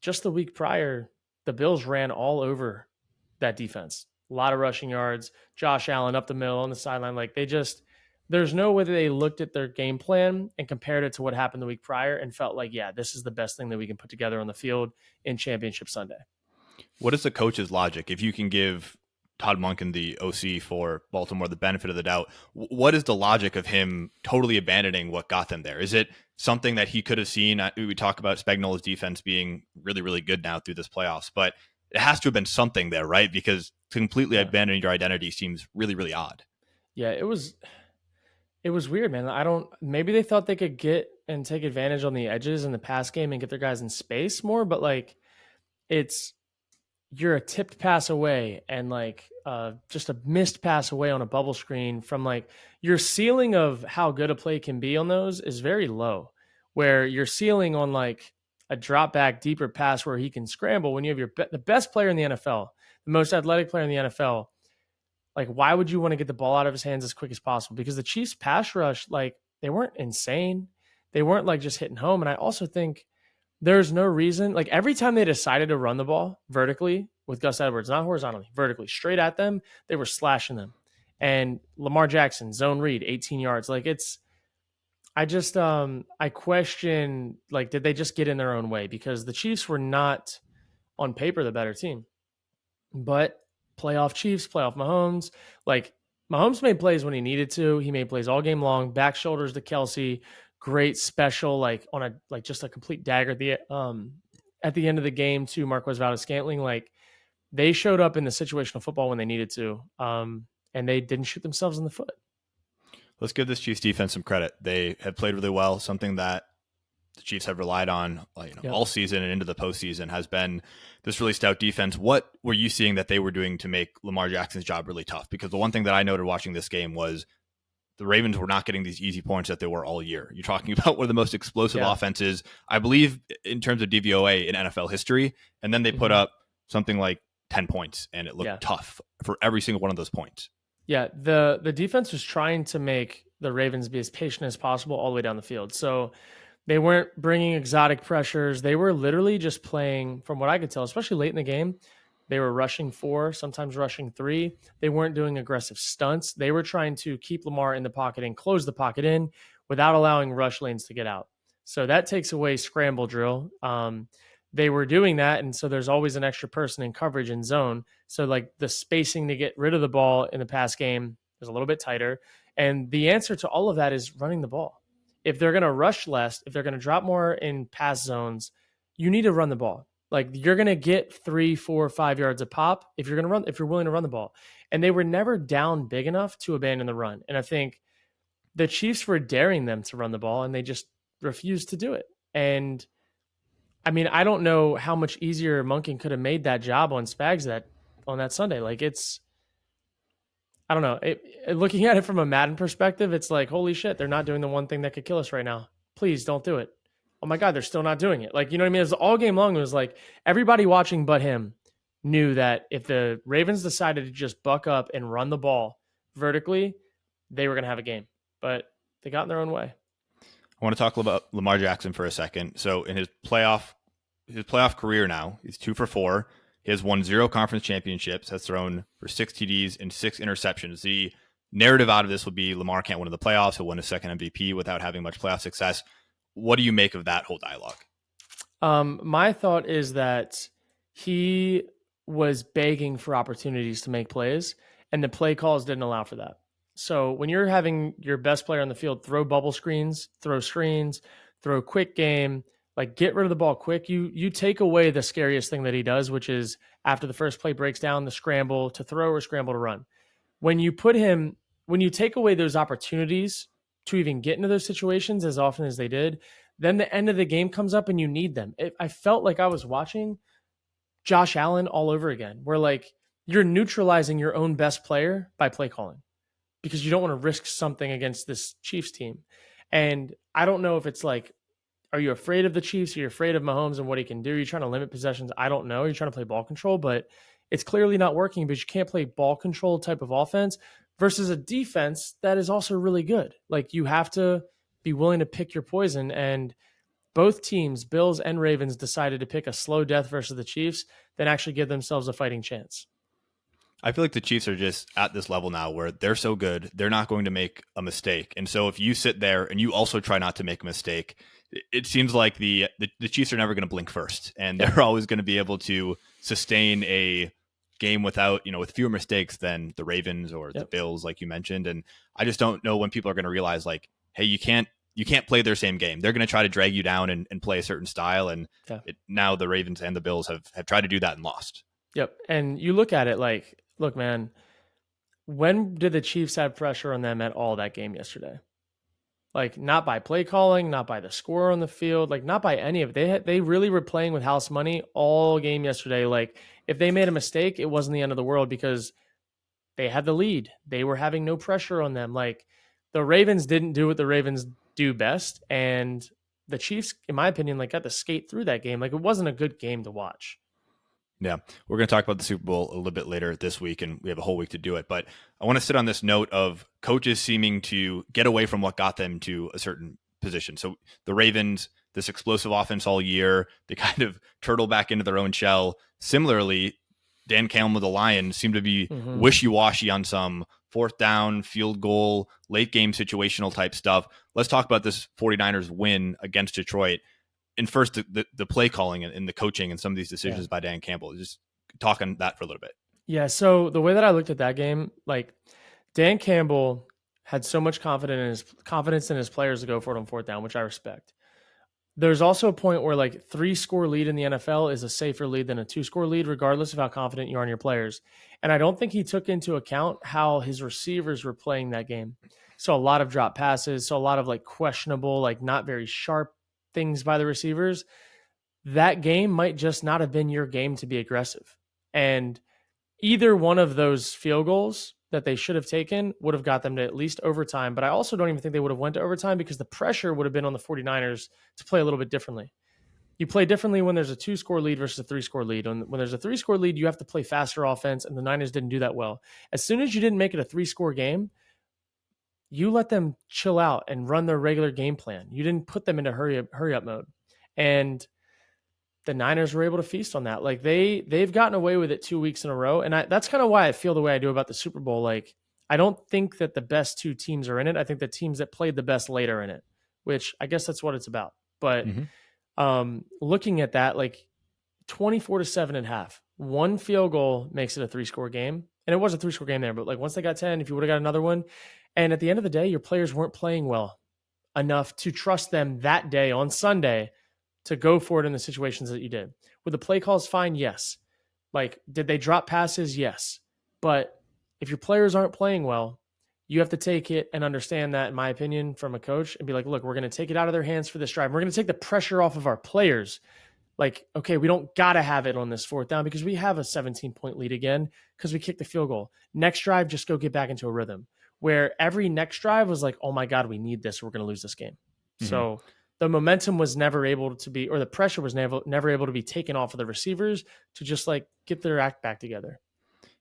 just the week prior, the Bills ran all over that defense. A lot of rushing yards, Josh Allen up the middle on the sideline. Like, there's no way that they looked at their game plan and compared it to what happened the week prior and felt like, yeah, this is the best thing that we can put together on the field in Championship Sunday. What is the coach's logic? If you can give Todd Monken, the OC for Baltimore, the benefit of the doubt, what is the logic of him totally abandoning what got them there? Is it something that he could have seen? We talk about Spagnuolo's defense being really, really good now through this playoffs, but it has to have been something there, right? Because completely abandoning your identity seems really, really odd. Yeah, it was weird, man. Maybe they thought they could get and take advantage on the edges in the pass game and get their guys in space more, but like, you're a tipped pass away and like just a missed pass away on a bubble screen from like your ceiling of how good a play can be on those is very low, where your ceiling on like a drop back deeper pass where he can scramble when you have the best player in the NFL, the most athletic player in the NFL. Like, why would you want to get the ball out of his hands as quick as possible? Because the Chiefs pass rush, like, they weren't insane. They weren't like just hitting home. And I also think there's no reason, like, every time they decided to run the ball vertically with Gus Edwards, not horizontally, vertically, straight at them, they were slashing them. And Lamar Jackson, zone read, 18 yards. Like, I question, like, did they just get in their own way? Because the Chiefs were not on paper the better team. But playoff Chiefs, playoff Mahomes, like, Mahomes made plays when he needed to. He made plays all game long, back shoulders to Kelsey. Great special, like just a complete dagger at the end of the game to Marquez Valdes-Scantling. Like, they showed up in the situational football when they needed to, and they didn't shoot themselves in the foot. Let's give this Chiefs defense some credit. They have played really well. Something that the Chiefs have relied on all season and into the postseason has been this really stout defense. What were you seeing that they were doing to make Lamar Jackson's job really tough? Because the one thing that I noted watching this game was the Ravens were not getting these easy points that they were all year. You're talking about one of the most explosive offenses, I believe, in terms of DVOA in NFL history. And then they put up something like 10 points, and it looked tough for every single one of those points. Yeah, the defense was trying to make the Ravens be as patient as possible all the way down the field. So they weren't bringing exotic pressures. They were literally just playing, from what I could tell, especially late in the game, they were rushing 4, sometimes rushing 3. They weren't doing aggressive stunts. They were trying to keep Lamar in the pocket and close the pocket in without allowing rush lanes to get out. So that takes away scramble drill. They were doing that, and so there's always an extra person in coverage in zone. So like the spacing to get rid of the ball in the pass game is a little bit tighter. And the answer to all of that is running the ball. If they're going to rush less, if they're going to drop more in pass zones, you need to run the ball. Like, you're going to get 3, 4, 5 yards a pop if you're willing to run the ball. And they were never down big enough to abandon the run. And I think the Chiefs were daring them to run the ball, and they just refused to do it. And I mean, I don't know how much easier Monken could have made that job on Spags on that Sunday. Like, I don't know. Looking at it from a Madden perspective, it's like, holy shit, they're not doing the one thing that could kill us right now. Please don't do it. Oh my God, they're still not doing it. Like, you know what I mean? It was all game long. It was like everybody watching but him knew that if the Ravens decided to just buck up and run the ball vertically, they were going to have a game. But they got in their own way. I want to talk about Lamar Jackson for a second. So in his playoff career now, he's 2 for 4. He has won 0 conference championships, has thrown for 6 TDs and 6 interceptions. The narrative out of this would be Lamar can't win in the playoffs. He'll win a second MVP without having much playoff success. What do you make of that whole dialogue? My thought is that he was begging for opportunities to make plays, and the play calls didn't allow for that. So when you're having your best player on the field throw bubble screens, throw screens, throw quick game, like, get rid of the ball quick, you take away the scariest thing that he does, which is after the first play breaks down, the scramble to throw or scramble to run. When you take away those opportunities to even get into those situations as often as they did, then the end of the game comes up and you need them. I felt like I was watching Josh Allen all over again, where like you're neutralizing your own best player by play calling because you don't want to risk something against this Chiefs team. And I don't know if it's like, are you afraid of the Chiefs? Are you afraid of Mahomes and what he can do? Are you trying to limit possessions? I don't know. You're trying to play ball control, but it's clearly not working, but you can't play ball control type of offense versus a defense that is also really good. Like, you have to be willing to pick your poison. And both teams, Bills and Ravens, decided to pick a slow death versus the Chiefs than actually give themselves a fighting chance. I feel like the Chiefs are just at this level now where they're so good, they're not going to make a mistake. And so if you sit there and you also try not to make a mistake, it seems like the Chiefs are never going to blink first, and they're always going to be able to sustain a game without, with fewer mistakes than the Ravens or the Bills, like you mentioned. And I just don't know when people are going to realize, like, hey, you can't play their same game. They're going to try to drag you down and play a certain style. And now the Ravens and the Bills have tried to do that and lost. Yep. And you look at it like, look, man, when did the Chiefs have pressure on them at all that game yesterday? Like, not by play calling, not by the score on the field, like not by any of it. They really were playing with house money all game yesterday. Like, if they made a mistake, it wasn't the end of the world because they had the lead. They were having no pressure on them. Like, the Ravens didn't do what the Ravens do best. And the Chiefs, in my opinion, like, got to skate through that game. Like, it wasn't a good game to watch. Yeah, we're going to talk about the Super Bowl a little bit later this week, and we have a whole week to do it. But I want to sit on this note of coaches seeming to get away from what got them to a certain position. So the Ravens, this explosive offense all year, they kind of turtle back into their own shell. Similarly, Dan Campbell with the Lions seem to be wishy-washy on some fourth down, field goal, late game situational type stuff. Let's talk about this 49ers win against Detroit. And first, the play calling and the coaching and some of these decisions by Dan Campbell. Just talk on that for a little bit. Yeah, so the way that I looked at that game, like, Dan Campbell had so much confidence in his players to go for it on fourth down, which I respect. There's also a point where, like, 3-score lead in the NFL is a safer lead than a 2-score lead, regardless of how confident you are in your players. And I don't think he took into account how his receivers were playing that game. So a lot of drop passes, so a lot of, like, questionable, like, not very sharp things by the receivers. That game might just not have been your game to be aggressive. And either one of those field goals that they should have taken would have got them to at least overtime. But I also don't even think they would have went to overtime because the pressure would have been on the 49ers to play a little bit differently. You play differently when there's a 2-score lead versus a 3-score lead. When there's a 3-score lead, you have to play faster offense, and the Niners didn't do that well. As soon as you didn't make it a 3-score game, you let them chill out and run their regular game plan. You didn't put them into hurry up mode. And the Niners were able to feast on that. Like, they've gotten away with it 2 weeks in a row. And that's kind of why I feel the way I do about the Super Bowl. Like, I don't think that the best two teams are in it. I think the teams that played the best later in it, which I guess that's what it's about. But looking at that, like, 24-7 at half, one field goal makes it a 3-score game. And it was a 3-score game there, but like, once they got 10, if you would have got another one, and at the end of the day, your players weren't playing well enough to trust them that day on Sunday to go for it in the situations that you did. Were the play calls fine? Yes. Like, did they drop passes? Yes. But if your players aren't playing well, you have to take it and understand that, in my opinion, from a coach, and be like, look, we're going to take it out of their hands for this drive. We're going to take the pressure off of our players. Like, okay, we don't got to have it on this fourth down because we have a 17-point lead again because we kicked the field goal. Next drive, just go get back into a rhythm. Where every next drive was like, oh my God, we need this. We're going to lose this game. So the momentum was never able to be, or the pressure was never able to be taken off of the receivers to just, like, get their act back together.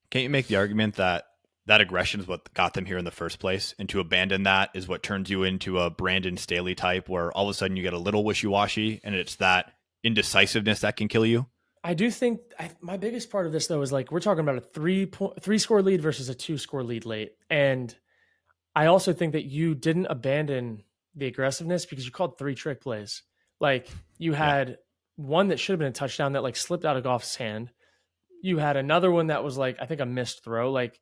Can't you make the argument that aggression is what got them here in the first place, and to abandon that is what turns you into a Brandon Staley type, where all of a sudden you get a little wishy-washy, and it's that indecisiveness that can kill you? I do think my biggest part of this, though, is, like, we're talking about a 3-score lead versus a 2-score lead late. And I also think that you didn't abandon the aggressiveness because you called 3 trick plays. Like, you had one that should have been a touchdown that, like, slipped out of Goff's hand. You had another one that was, like, I think a missed throw. Like,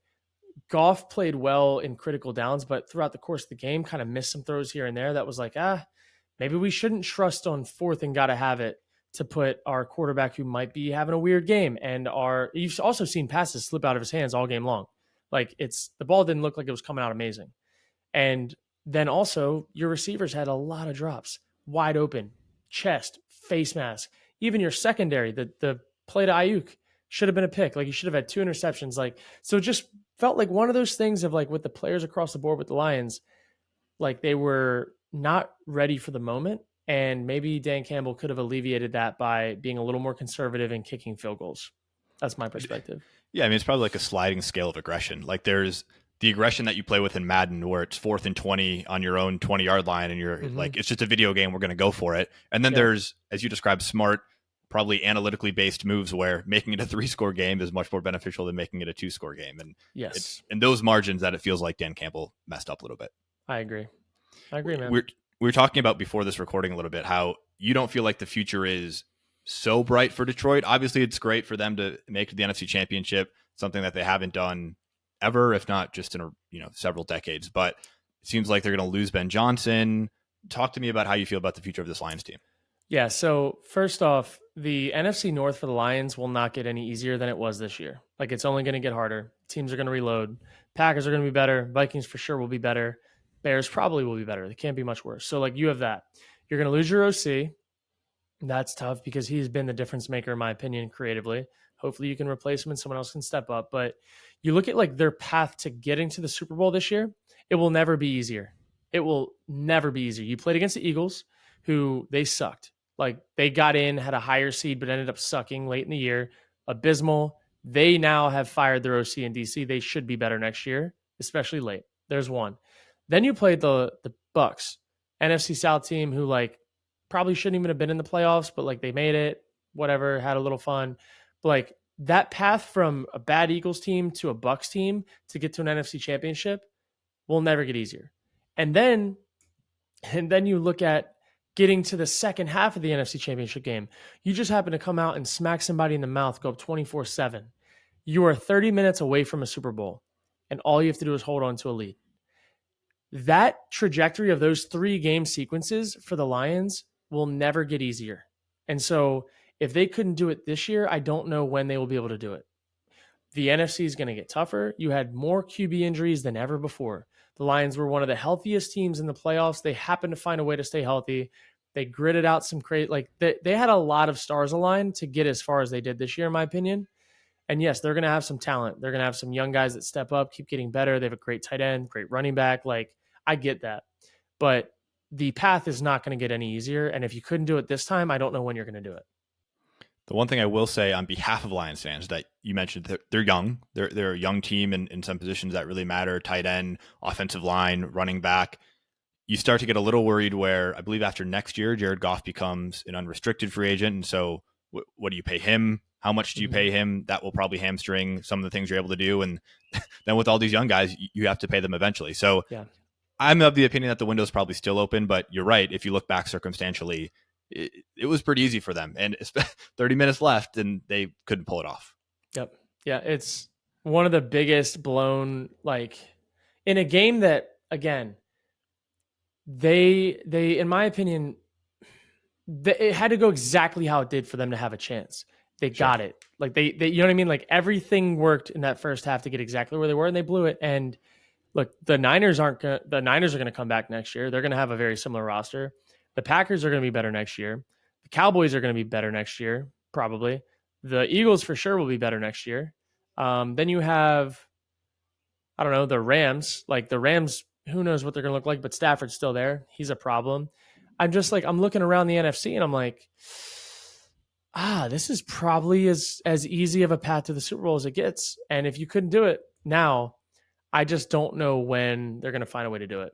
Goff played well in critical downs, but throughout the course of the game, kind of missed some throws here and there. That was like, maybe we shouldn't trust on fourth and gotta have it to put our quarterback, who might be having a weird game, and you've also seen passes slip out of his hands all game long. Like, the ball didn't look like it was coming out amazing. And then also, your receivers had a lot of drops, wide open, chest, face mask. Even your secondary, the play to Ayuk should have been a pick. Like, you should have had 2 interceptions. Like, so it just felt like one of those things of, like, with the players across the board with the Lions, like, they were not ready for the moment. And maybe Dan Campbell could have alleviated that by being a little more conservative and kicking field goals. That's my perspective. Yeah, I mean, it's probably like a sliding scale of aggression. Like there's the aggression that you play with in Madden where it's 4th and 20 on your own 20-yard line and you're like, it's just a video game, we're going to go for it. And then there's, as you described, smart, probably analytically based moves where making it a 3-score game is much more beneficial than making it a 2-score game. And it's in those margins that it feels like Dan Campbell messed up a little bit. I agree, man. We were talking about before this recording a little bit how you don't feel like the future is so bright for Detroit. Obviously, it's great for them to make the NFC Championship, something that they haven't done ever, if not just in several decades. But it seems like they're going to lose Ben Johnson. Talk to me about how you feel about the future of this Lions team. Yeah, so first off, the NFC North for the Lions will not get any easier than it was this year. Like, it's only going to get harder. Teams are going to reload. Packers are going to be better. Vikings for sure will be better. Bears probably will be better. They can't be much worse. So, like, you have that. You're going to lose your OC. That's tough because he's been the difference maker, in my opinion, creatively. Hopefully you can replace him and someone else can step up. But you look at, like, their path to getting to the Super Bowl this year, it will never be easier. It will never be easier. You played against the Eagles, who they sucked. Like, they got in, had a higher seed, but ended up sucking late in the year. Abysmal. They now have fired their OC in DC. They should be better next year, especially late. There's one. Then you played the Bucks, NFC South team, who, like, probably shouldn't even have been in the playoffs, but, like, they made it, whatever, had a little fun. But, like, that path from a bad Eagles team to a Bucks team to get to an NFC Championship will never get easier. And then you look at getting to the second half of the NFC Championship game. You just happen to come out and smack somebody in the mouth, go up 24-7. You are 30 minutes away from a Super Bowl, and all you have to do is hold on to a lead. That trajectory of those 3 game sequences for the Lions will never get easier. And so if they couldn't do it this year, I don't know when they will be able to do it. The NFC is going to get tougher. You had more QB injuries than ever before. The Lions were one of the healthiest teams in the playoffs. They happened to find a way to stay healthy. They gritted out some crazy, like they had a lot of stars aligned to get as far as they did this year, in my opinion. And yes, they're going to have some talent. They're going to have some young guys that step up, keep getting better. They have a great tight end, great running back. Like, I get that. But the path is not going to get any easier. And if you couldn't do it this time, I don't know when you're going to do it. The one thing I will say on behalf of Lions fans that you mentioned, they're young. They're a young team in some positions that really matter: tight end, offensive line, running back. You start to get a little worried where I believe after next year, Jared Goff becomes an unrestricted free agent. And so what do you pay him? How much do you pay him? That will probably hamstring some of the things you're able to do. And then with all these young guys, you have to pay them eventually. So I'm of the opinion that the window is probably still open, but you're right. If you look back circumstantially, it was pretty easy for them, and it's 30 minutes left and they couldn't pull it off. Yep. Yeah. It's one of the biggest blown, like, in a game that, again, they, in my opinion, it had to go exactly how it did for them to have a chance. They got it. Like they, you know what I mean? Like, everything worked in that first half to get exactly where they were, and they blew it. And look, the Niners are going to come back next year. They're going to have a very similar roster. The Packers are going to be better next year. The Cowboys are going to be better next year, probably. The Eagles for sure will be better next year. Then you have, I don't know, the Rams. Like, the Rams, who knows what they're going to look like, but Stafford's still there. He's a problem. I'm looking around the NFC and I'm like, this is probably as easy of a path to the Super Bowl as it gets. And if you couldn't do it now, I just don't know when they're going to find a way to do it.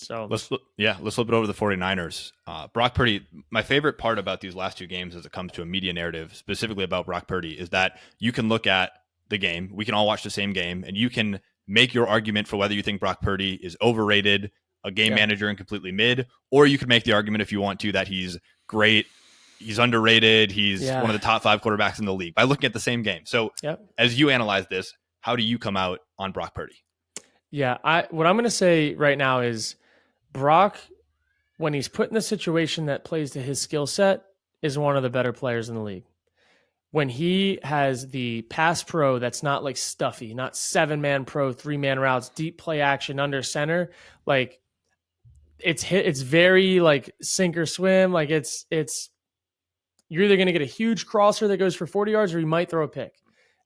So let's flip it over to the 49ers. Brock Purdy, my favorite part about these last 2 games as it comes to a media narrative, specifically about Brock Purdy, is that you can look at the game. We can all watch the same game, and you can make your argument for whether you think Brock Purdy is overrated, a game manager, and completely mid, or you could make the argument, if you want to, that he's great, he's underrated, he's one of the top 5 quarterbacks in the league by looking at the same game. So as you analyze this, how do you come out on Brock Purdy? Yeah, what I'm going to say right now is Brock, when he's put in a situation that plays to his skill set, is one of the better players in the league. When he has the pass pro that's not like stuffy, not 7-man pro, 3-man routes, deep play action under center, like it's very like sink or swim. Like it's you're either going to get a huge crosser that goes for 40 yards or you might throw a pick.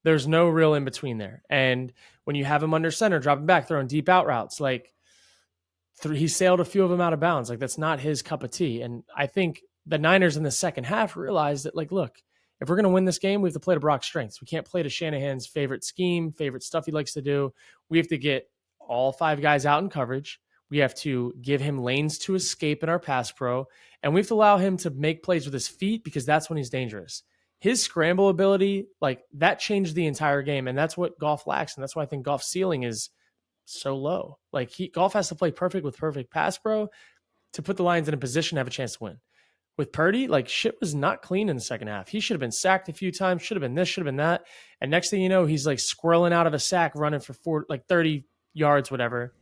There's no real in between there. And when you have him under center, dropping back, throwing deep out routes, like he sailed a few of them out of bounds. Like, that's not his cup of tea. And I think the Niners in the second half realized that, like, look, if we're going to win this game, we have to play to Brock's strengths. We can't play to Shanahan's favorite scheme, favorite stuff he likes to do. We have to get all 5 guys out in coverage. We have to give him lanes to escape in our pass pro, and we have to allow him to make plays with his feet because that's when he's dangerous. His scramble ability, like that changed the entire game, and that's what Goff lacks, and that's why I think Goff's ceiling is so low. Like Goff has to play perfect with perfect pass pro to put the Lions in a position to have a chance to win. With Purdy, like shit was not clean in the second half. He should have been sacked a few times, should have been this, should have been that. And next thing you know, he's like squirreling out of a sack, running for 30 yards, whatever.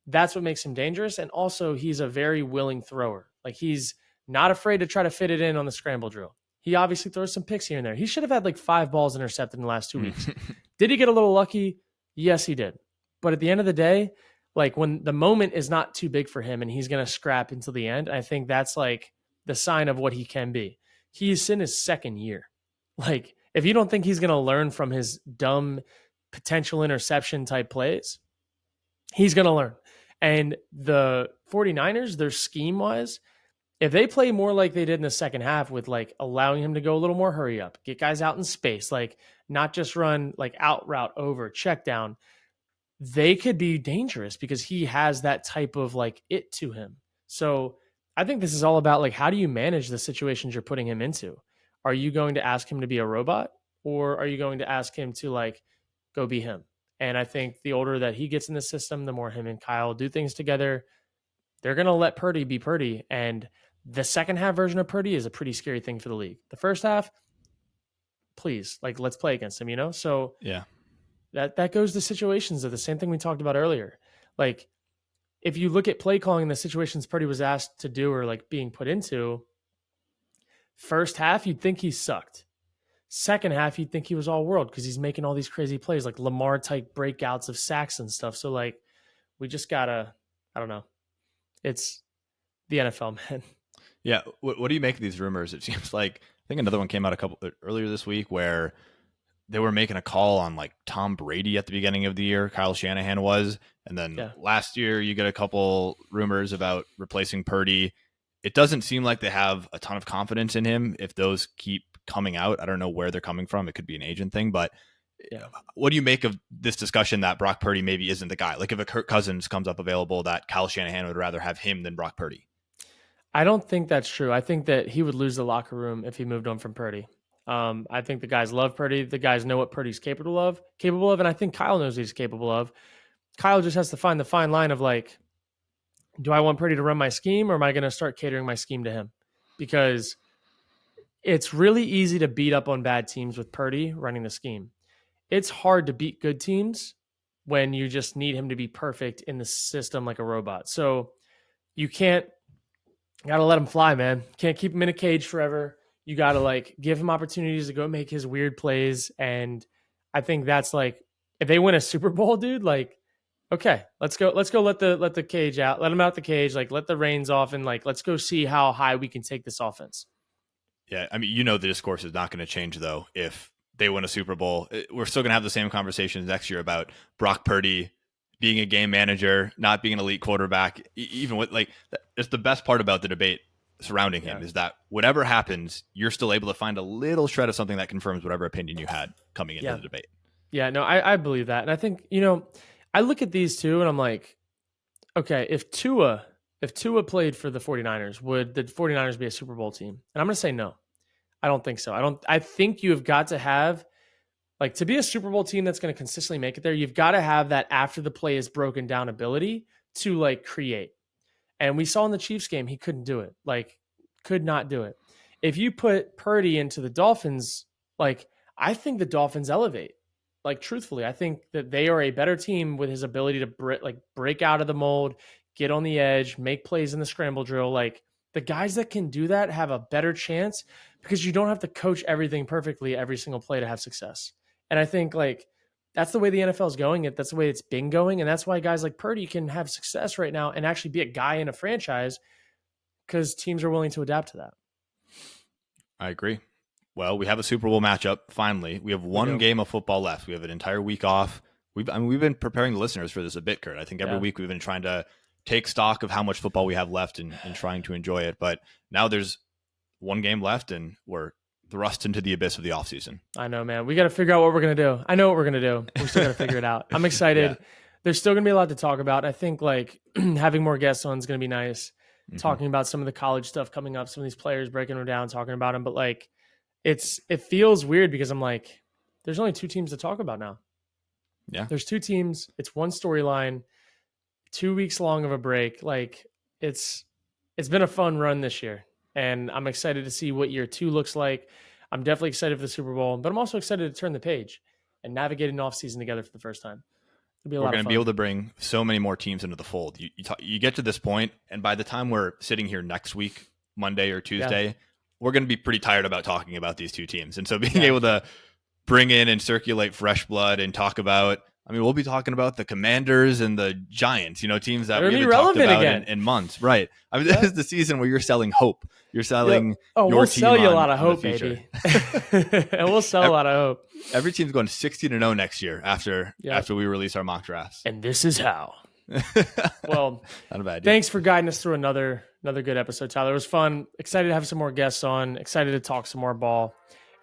That's what makes him dangerous. And also he's a very willing thrower. Like he's not afraid to try to fit it in on the scramble drill. He obviously throws some picks here and there. He should have had like 5 balls intercepted in the last 2 weeks. Did he get a little lucky? Yes, he did. But at the end of the day, like when the moment is not too big for him and he's going to scrap until the end, I think that's like the sign of what he can be. He's in his 2nd year. Like if you don't think he's going to learn from his dumb potential interception type plays, he's going to learn. And the 49ers, their scheme wise, if they play more like they did in the second half with like allowing him to go a little more hurry up, get guys out in space, like not just run like out route over, check down, they could be dangerous because he has that type of like it to him. So I think this is all about like, how do you manage the situations you're putting him into? Are you going to ask him to be a robot, or are you going to ask him to like go be him? And I think the older that he gets in the system, the more him and Kyle do things together. They're going to let Purdy be Purdy. And the second half version of Purdy is a pretty scary thing for the league. The first half, please, like, let's play against him, you know? So yeah, that goes to situations of the same thing we talked about earlier. Like, if you look at play calling, the situations Purdy was asked to do or like being put into, first half, you'd think he sucked. Second half, you'd think he was all world because he's making all these crazy plays, like Lamar type breakouts of sacks and stuff. So like, we just gotta, I don't know. It's the NFL, man. Yeah. What do you make of these rumors? It seems like, I think another one came out earlier this week where they were making a call on like Tom Brady at the beginning of the year. Kyle Shanahan was. And then last year you get a couple rumors about replacing Purdy. It doesn't seem like they have a ton of confidence in him if those keep coming out. I don't know where they're coming from. It could be an agent thing, but what do you make of this discussion that Brock Purdy maybe isn't the guy? Like if a Kirk Cousins comes up available, that Kyle Shanahan would rather have him than Brock Purdy. I don't think that's true. I think that he would lose the locker room if he moved on from Purdy. I think the guys love Purdy. The guys know what Purdy's capable of. And I think Kyle knows what he's capable of. Kyle just has to find the fine line of like, do I want Purdy to run my scheme, or am I going to start catering my scheme to him? Because it's really easy to beat up on bad teams with Purdy running the scheme. It's hard to beat good teams when you just need him to be perfect in the system like a robot. So you got to let him fly, man. Can't keep him in a cage forever. You got to like give him opportunities to go make his weird plays. And I think that's like, if they win a Super Bowl, dude, like, okay, let's go let the cage out, let him out the cage, like let the reins off, and like, let's go see how high we can take this offense. Yeah. I mean, the discourse is not going to change though. If they win a Super Bowl, we're still going to have the same conversations next year about Brock Purdy being a game manager, not being an elite quarterback. Even with like, it's the best part about the debate surrounding him is that whatever happens, you're still able to find a little shred of something that confirms whatever opinion you had coming into the debate. Yeah, no, I believe that. And I think, I look at these two and I'm like, okay, if Tua played for the 49ers, would the 49ers be a Super Bowl team? And I'm going to say no. I don't think so. I think you have got to have, like, to be a Super Bowl team that's going to consistently make it there, you've got to have that after the play is broken down ability to like create. And we saw in the Chiefs game, he couldn't do it. Like, could not do it. If you put Purdy into the Dolphins, like, I think the Dolphins elevate. Like, truthfully, I think that they are a better team with his ability to break out of the mold, get on the edge, make plays in the scramble drill. Like, the guys that can do that have a better chance because you don't have to coach everything perfectly every single play to have success. And I think, like, that's the way the NFL is going. That's the way it's been going. And that's why guys like Purdy can have success right now and actually be a guy in a franchise because teams are willing to adapt to that. I agree. Well, we have a Super Bowl matchup. Finally, we have one game of football left. We have an entire week off. We've been preparing the listeners for this a bit, Kurt. I think every week we've been trying to take stock of how much football we have left and trying to enjoy it. But now there's one game left and we're thrust into the abyss of the offseason. I know, man. We got to figure out what we're going to do. I know what we're going to do. We're still going to figure it out. I'm excited. Yeah. There's still going to be a lot to talk about. I think like having more guests on is going to be nice. Talking about some of the college stuff coming up, some of these players breaking them down, talking about them. But like, it feels weird because I'm like, there's only 2 teams to talk about now. Yeah. There's 2 teams. It's one storyline, 2 weeks long of a break. Like it's been a fun run this year, and I'm excited to see what year 2 looks like. I'm definitely excited for the Super Bowl, but I'm also excited to turn the page and navigate an off season together for the first time. We're going to be able to bring so many more teams into the fold. You get to this point, and by the time we're sitting here next week, Monday or Tuesday, we're going to be pretty tired about talking about these 2 teams. And so being able to bring in and circulate fresh blood and talk about, I mean, we'll be talking about the Commanders and the Giants, teams that we haven't talked about in months. Right. I mean, this is the season where you're selling hope. You're selling your we'll team sell you a lot of hope, baby. And we'll sell a lot of hope. Every team's going 60-0 next year after we release our mock drafts. And this is how. Well, not a bad idea. Thanks for guiding us through another good episode, Tyler. It was fun. Excited to have some more guests on. Excited to talk some more ball.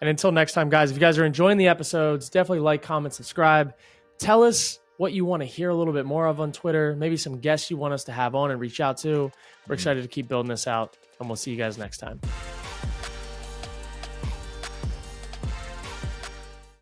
And until next time, guys, if you guys are enjoying the episodes, definitely like, comment, subscribe. Tell us what you want to hear a little bit more of on Twitter. Maybe some guests you want us to have on and reach out to. We're excited to keep building this out, and we'll see you guys next time.